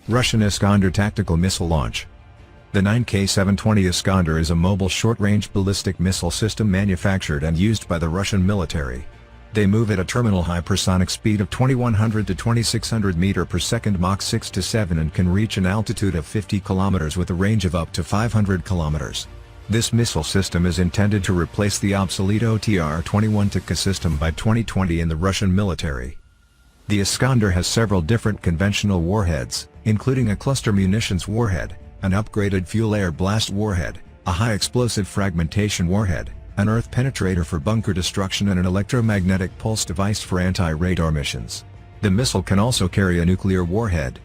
Russian Iskander tactical missile launch. The 9K-720 Iskander is a mobile short-range ballistic missile system manufactured and used by the Russian military. They move at a terminal hypersonic speed of 2100 to 2600 meter per second Mach 6 to 7 and can reach an altitude of 50 kilometers with a range of up to 500 kilometers. This missile system is intended to replace the obsolete OTR-21 Tochka system by 2020 in the Russian military. The Iskander has several different conventional warheads, including a cluster munitions warhead, an upgraded fuel air blast warhead, a high-explosive fragmentation warhead, an earth penetrator for bunker destruction and an electromagnetic pulse device for anti-radar missions. The missile can also carry a nuclear warhead,